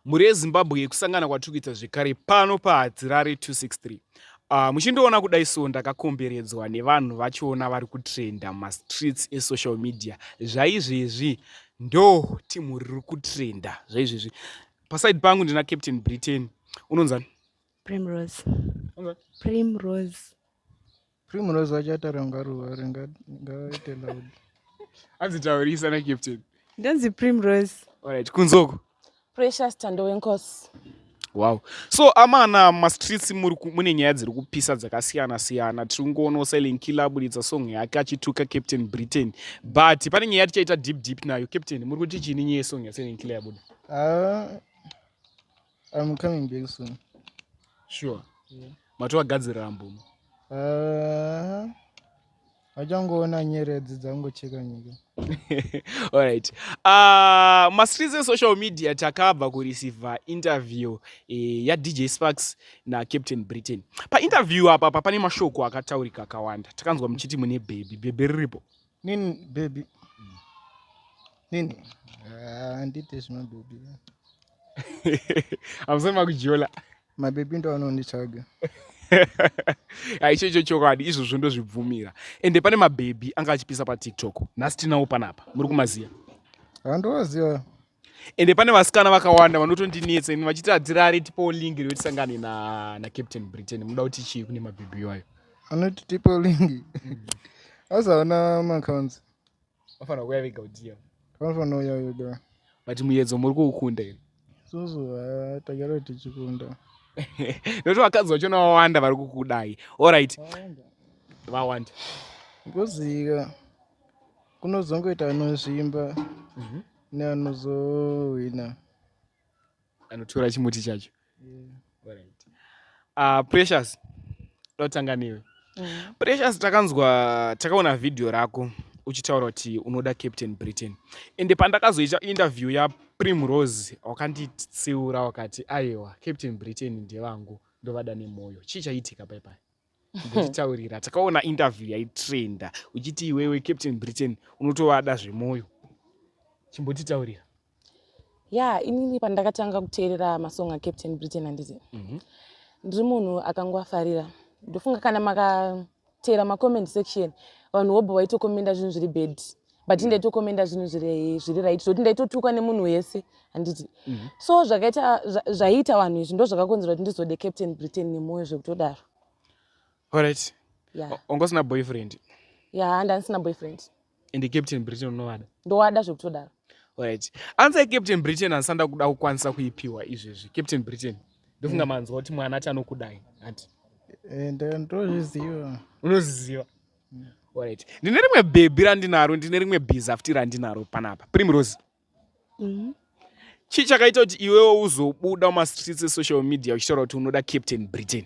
Mhuri yeZimbabwe kusangana kwatiri kuita zvekare pano paHadzirare 263. Muchindoona kudai so ndakakomberedzwa nevanhu vachiona vari kutrenda mumastreets esocial media. Zvaizvezvi ndo timu riri kutrenda zvaizvezvi. Pasaidi pangu ndina Captain Britain. Unonzani? Primrose. Primrose. Primrose vachataura ngaruva ringaite loud. Anzitaurisa na Captain. Ndonzi Primrose. Alright, kunzoko. Precious Tando Wenkos. Wow. So amana mastreets mune nyaya dziri kupisa dzakasiyana siyana. Tiri kungoona Silent Killer abuditsa song yake achituka Captain Britain. But pane nyaya tichaita deep nayo. Captain, muri kuti chini nyaya song ya Silent Killer yabuda? I'm coming back soon. Sure. Matowagadzirira mbomo. Vachangoona nyeredzi dzangocheka nyika. Alright. Mastreets esocial media takabva kureceive interview ya DJ Sparks na Captain Britain. Interview apa pane mashoko akataurika akawanda. Takanzwa muchiti mune baby riripo. Nini baby? Nini? Handite zvima baby. Amusema kujola. Mababy ndo anonditsvaga. Icho chokwadi izvozvo ndozvibvumira. Ende pane mabhebi anga achipisa paTikTok. Nhasi tinawo panapa. Muri kumaziya? Handowaziva. Ende pane vasikana vakawanda vanotondinetsa ini vachiti Hadzirare tipo link rekutisangane na Captain Britain. Muda kuti chii kune mabhebi iwayo? Anoti tipo link. Asaona maaccounts. Vafana kuya vega utiya. Vafana uya vega. But muyedzo muri kuukunda ere? Susu tagara tichikunda. Nokuti vakadzi vachona wawanda vari kukudai. Alright. Vawanda. Kuzika kunozongoita anozvimba neanozowina. Anotora chimuti chacho. Alright. Precious. Dotanga newe. Precious, takaona video rako uchitaura kuti unoda Captain Britain. Ende pandakazoita interview ya Primrose wakanditseura wakati aiwa Captain Britain ndevangu ndovada nemoyo. Chii chaitika paipai? Nditaurira. Takaona interview yaitrenda uchiti iwewe Captain Britain unotovada zvemoyo. Chimbotitaurira. Inini pandakatanga kuteerera masonga Captain Britain handiti. Ndiri munhu akangoafarira. Ndofunga kana makateera macomment section vanhu vobva vaitokomenda zvinhu zviri bad. But ndaitokomenda zvinhu zviri right. Zvoti ndaitotukwa nemunhu wese handiti. So zvaita vanhu izvi ndo zvakakonzera kuti ndizode Captain Britain nemoyo zvekutodaro. Alright. Ungosina boyfriend? Handisina boyfriend. Ende Captain Britain unovada? Ndowada zvekutodaro. Alright. Ansai Captain Britain ansanda kuda kukwanisa kuipiwa izvezvi. Captain Britain. Ndofunga manzwa kuti mwana ati anokudai. Ati. Ndozviziva. Unoziziva? Alright. Ndine rimwe baby randinaro, ndine rimwe bizafuti randinaro panapa. Primrose. Chii chakaita kuti iwewe uzobuda mumastreets esocial media uchitaura kuti unoda Captain Britain?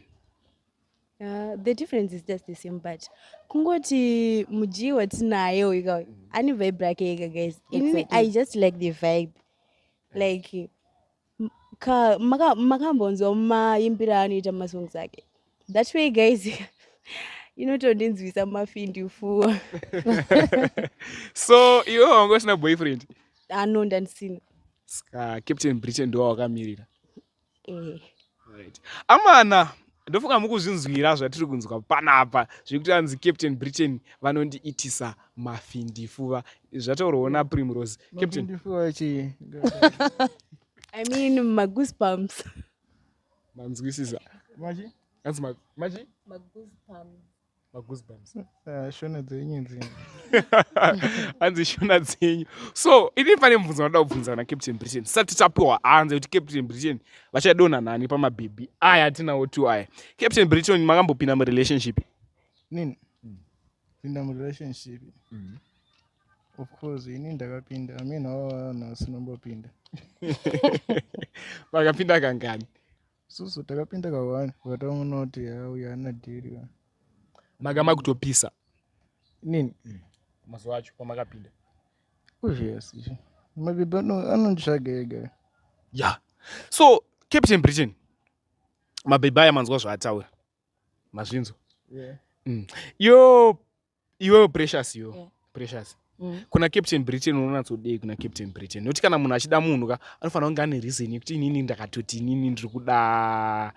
The difference is just the same, but kungoti muji watinayo ika ani vibe rake ika guys. I just like the vibe. Like makambonzo maimbira anoita masongs ake. That way guys, inotondinzwisa mafindi fuwa. So iwewe wangosina boyfriend? No, ndandisina. Captain Britain ndo wakamirira. Right. Amana ndofunga mukuzvinzwira zvatiri kunzwa panapa zvekuti anzi Captain Britain vanondiitisa mafindifuva. Zvatauraona Primrose. Captain Mafindifuva chii? I mean magoosebumps. Manzwisisa. Machi? Anzi machi? Magoosebumps. Shona dzenyu nzini. Anzi shona dzenyu. So ini pane mubvunzo wanoda kubvunza na Captain Britain. Sati tapiwa hanze kuti Captain Britain vachadonha nani pamabhebi aya atinawo tu aya. Captain Britain makambopinda murelationship? Nini? Pinda murelationship? Of course, ini ndakapinda. Amina vanhu vasinombopinda. Makapinda kangani? Susu takapinda ka1 vataona kuti uyu haana dhiri. Magama kutopisa. Nini? Mazuva acho pamakapinda. Yes. Mabibi anonditsvaga ega. Yeah. So Captain Britain, mabhebi aya manzwa zvaataura. Mazvinzwa? Yeah. Yo, iwewe Precious yo. Yeah. Precious. kuna Captain Britain unonatsodei kuna Captain Britain nokuti kana munhu achida munhu ka anofanira kunge ane reason yekuti inini ndakatoti inini ndikuda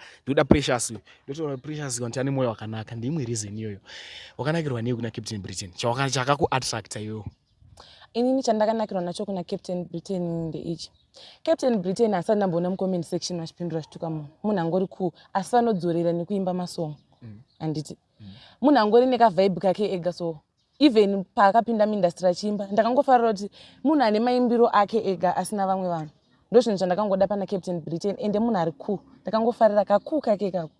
Precious uyu ndotaura Precious kuti ane mwoyo wakanaka ndeimwe reason iyoyo wakanakirwa nei kuna Captain Britain chakakuattracta iwewo inini chandakanakirwa nacho kuna Captain Britain ndeichi Captain Britain asati ndamboona mucomment section achipindura zvituka munhu angori cool asi vanodzorera nekuimba masong handiti munhu angori nekavibe kake ega so even paakapinda muindustry achiimba ndakangofarira kuti munhu ane maimbiro ake ega asina vamwe vanhu ndo zvinhu zvandakangoda pana Captain Britain ende munhu ari cool ndakangofarira kakuu kake kako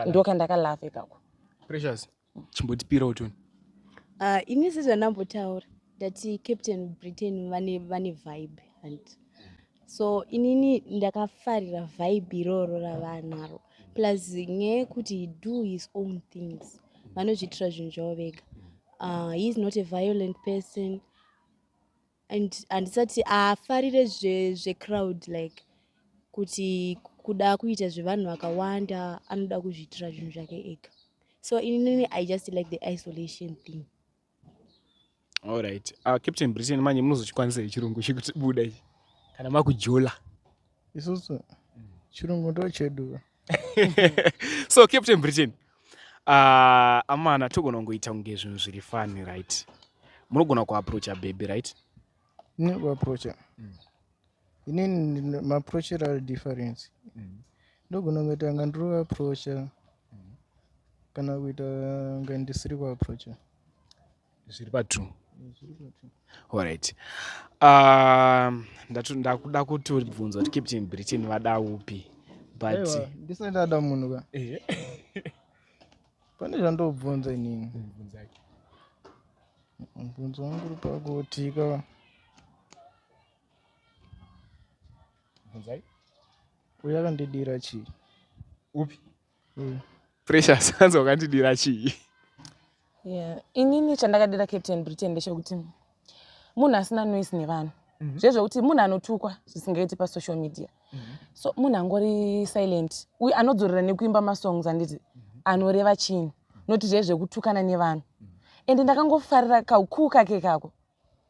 ndokandakalafa ikako. Precious chimbotipira utoni ini sezvandambotaura ndati Captain Britain vane vibe and so inini ndakafarira vibe iroro ravanaro plus nyekuti he do his own things vanozviitira zvinhu zvavo vega. He is not a violent person and handisati afarire crowd like kuti kuda kuita zvevanhu vakawanda anoda kuzviitira zvinhu zvake ega so inini I just like the isolation thing. Alright. Captain Britain manje munozochikwanisa chirungu chikubuda ichi kana makujola isusu chirungu ndo chedu. So Captain Britain amana togona kungoita kunge zvinhu zviri fun right munogona kuapproacha baby right Ini kuapproacha inini maapproachera difference ndogona kuita nga ndiri kuapproacha kana kuita nga ndisiri kuapproacha zviri patrue. Alright. Ndakuda kutobvunza kuti Captain Britain vada upi but ndisati ndada munhu ka pane zvandobvunza inini mubvunzo wangu uri pakuti ka uyo akandidira chii upi Precious anza wakandidira chii Yeah, inini chandakadira Captain Britain ndechekuti munhu asina noise nevanhu zvezvekuti munhu anotukwa zvisingaiti pasocial media so munhu angori silent uye anodzorera nekuimba masongs handiti anoreva chinhu noti zvezvekutukana nevanhu ende ndakangofarira kaukuu kake kako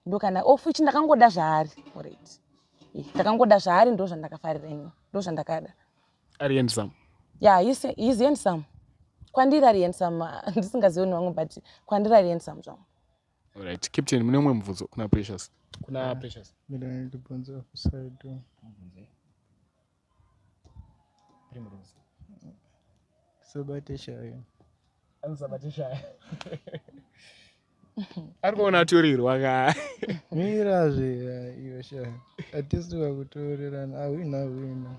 ndokana ofuchi ndakangoda zvaari alright ndakangoda zvaari ndo zvandakafarira ini ndo zvandakada ari handsome yeah he's handsome kwandiri ari handsome ndisingazioni vamwe but kwandiri ari handsome zvangu. Alright. Captain mune mumwe mubvunzo kuna Precious mina ndibvunza kusaido sabate shayo anusabate shaya ari kuona atorirwa ka mirazve iyo shayo hatisi vakutorerana awina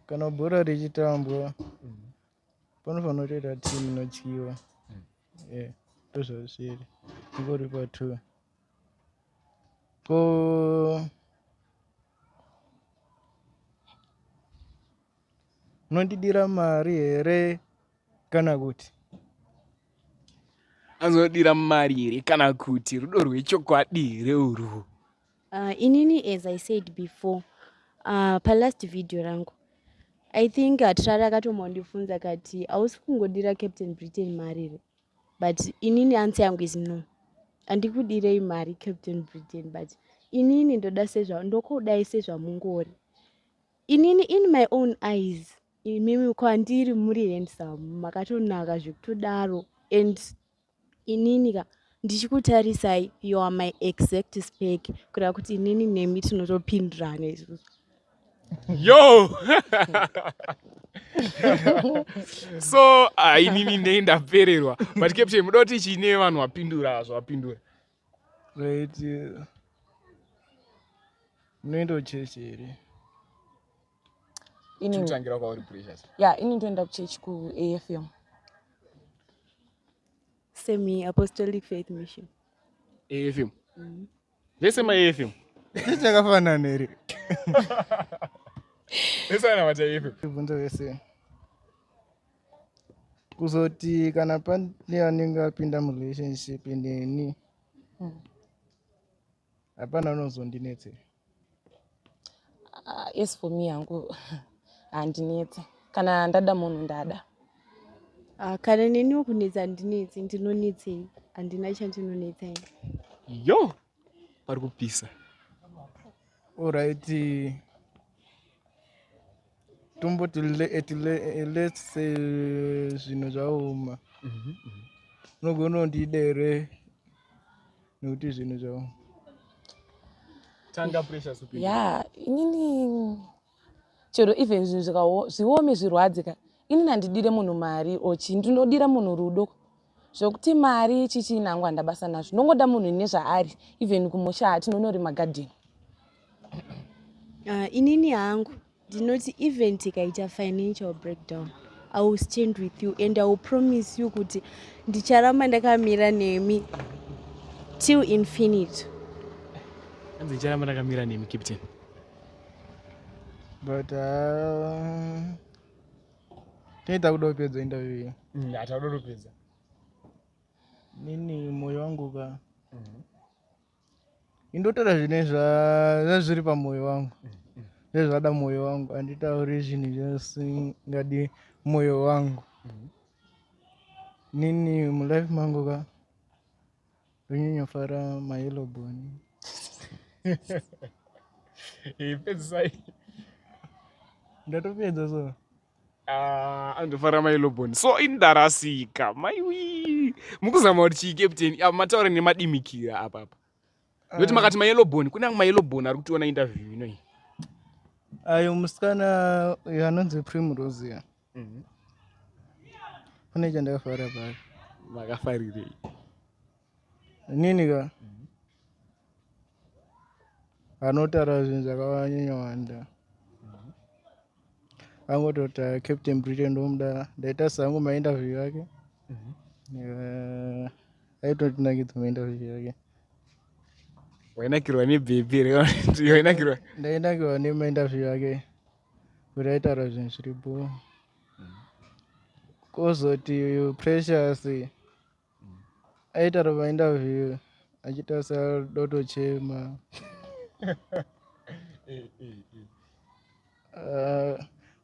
kana bhora richitambwa panofanira kutoita timu inotyiwa ndozvazviri ingori pa2 ko unondidira mari here kana kuti anodira mari here kana kuti rudo rwechokwadi reurwu Inini as I said before palast video rangu I think Trara akatombofunza kati hausi kungodira Captain Britain mari but inini answer yangu is no handikudirei mari Captain Britain but inini ndoda ndokudai sezvamungori inini in my own eyes imimi kwandiri muri handsome makatonaka zvekutodaro and inini ka ndichikutarisai you are my exact spec kuda kuti inini nemi tinotopindirana isusu yo so inini ndei ndapererwa but Captain muda kuti chine vanhu vapindura zvavapindura right munoenda kuchechi here chikutangira kwauri Precious yeah ini ndoenda kuchechi kuAFM semi apostolic faith mission AFM vese maAFM chakafanana here vese vana vata AFM bvunza vese kuzoti kana pane anenge apinda murelationship neni hapana unozondinetse yes for me yangu handinetse kana ndada munhu ndada kana neniwo kunetsa handinetsi ndinonetsei handina chandinonetsai Yo, pari kupisa. Alright. Tomboti let's say zvinhu zvaoma. Unogona kundidere nekuti zvinhu zvaoma. Tanga Precious upinde. Ya, inini chero even zvinhu zviome zvirwadzika. Inini handidire munhu mari ochi ndinodira munhu rudo. Zvokuti mari chichinangwa ndabasa nazvo. Ndongoda munhu nezvaari even kumusha hatinonori magadheni. Inini hangu ndinoti even tikaita financial breakdown, I will stand with you and I will promise you kuti ndicharamba ndakamira nemi till infinite. Anzi ndicharamba ndakamira nemi Captain. But tinoita kuda kupedza interview. Hatakuda kupedza. Nini moyo wangu ka. Indotaura zvine zviri pamwoyo wangu. Nezvada mwoyo wangu. Handitauri zvinhu zvisingadi mwoyo wangu. Nini mulife mangu ka. Ndonyanyofara mayellow bone. Pedzisai. Ndatopedza so. Andofara mayellow bone. So indarasika. Maiwi. Mukuzama kuti chii Captain. Mataura nemadimikira apa. Nokuti makati mayellow bone. Kuna mayellow bone ari kutiona interview inoi. Ayo musikana anonzi Primrose ya. Kune chandakafara pari. Makafarirei. Nini ka? Anotaura zvinhu zvakanyanya wanda. Angotota Captain Britain ndomuda. Ndaita sangu mainterview yake. Aitondinakidza mainterview yake. Wainakirwa nebhebhi. Wainakirwa. Ndainakirwa nemainterview yake. Kuti aitaura zvinhu zviripo. Kozoti Precious aitaura mainterview achita sadotochema.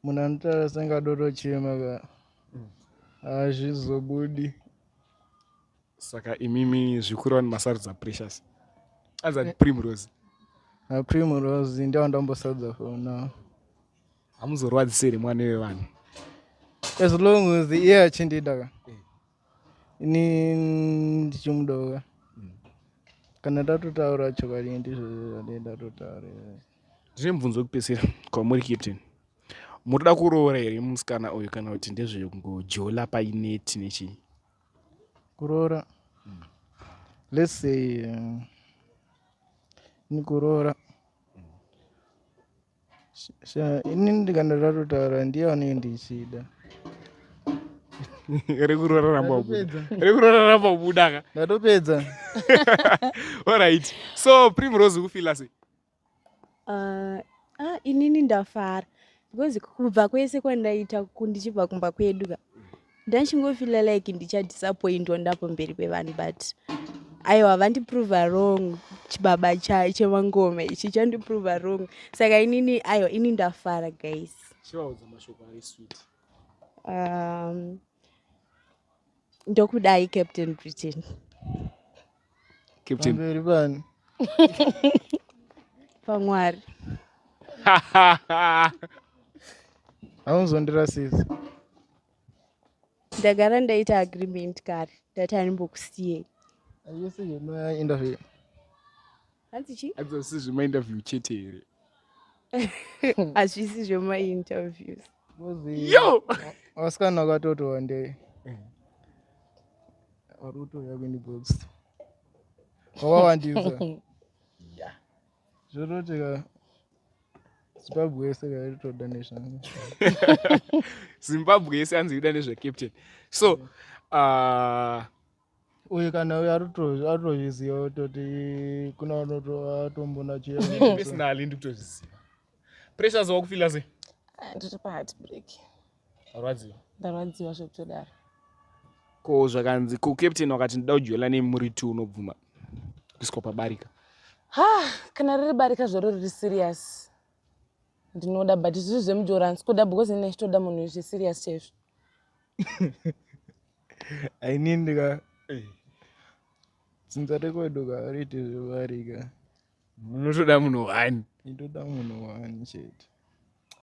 Munhu anotaura sangadotochema ka. Hazvizobudi. Saka imimi zvikuru vani masarudza Precious. Anzati Primrose. Primrose ndiyo ndambosarudza for now. Hamuzorwadziseri mwana wevanhu. As long as iye achindida ka. Ini ndichimuda ka. Kana ndatotaura chokwadi ndizvo zvandatotaura. Ndine mubvunzo wekupedzisira kwamuri Captain. Murida kuroora here musikana uyu kana kuti ndezvekungojola paineti nechii? Kuroora. Let's say ni kuroora. Ini ndikanda ndatotaura ndiye anenge ndichida. Rekuroora ramba ubuda ka. Ndatopedza. Alright. So Primrose kufila sei? Inini ndafara because kubva kwese kwandaita kundichibva kumba kwedu ka ndachingofila like ndichadisappointwa ndapo mberi kwevanhu but aiwa vandiprova wrong. Chibaba chemangoma ichi chandiprova wrong. Saka inini aiwa ini ndafara guys. Chivaudza mashoko ari sweet. Ndokudai Captain Britain. Captain. Mberi bani. Pamwari. Hauzondirasisa. Ndagara ndaita agreement kare ndati handimbokusiyei. Ayese yema interview. Hanzi chi? Hazvisi zvemainterview chete here. Hazvisi zvemainterviews. Yo! Wasikana wakatoti wandei. Waruto yakweni box. Wawandisa. Yeah. Zvoroti ka Zimbabwe yese kaitoda nezvangu. Zimbabwe yese anzi ida nezveCaptain. So, uyu kana uyu arutozviziva kutoti kuna vanotombona chiyema. personally ndikutozviziva. Precious wakufila sei? Ndiri paheartbreak. Warwadziwa? Ndarwadziwa zvekutodaro. Ko zvakanzi kuCaptain wakati ndida kujola nemuri 2 unobvuma kusvika pabarika. Kana riri barika zvaro riri serious ndinoda but zvizvi zvemujora handisikuda because ine chitoda munhu zve-serious chaizvo. Ainini ka dzinza rekweduka hariti zvevarika Unotoda munhu 1. itoda munhu wani chete.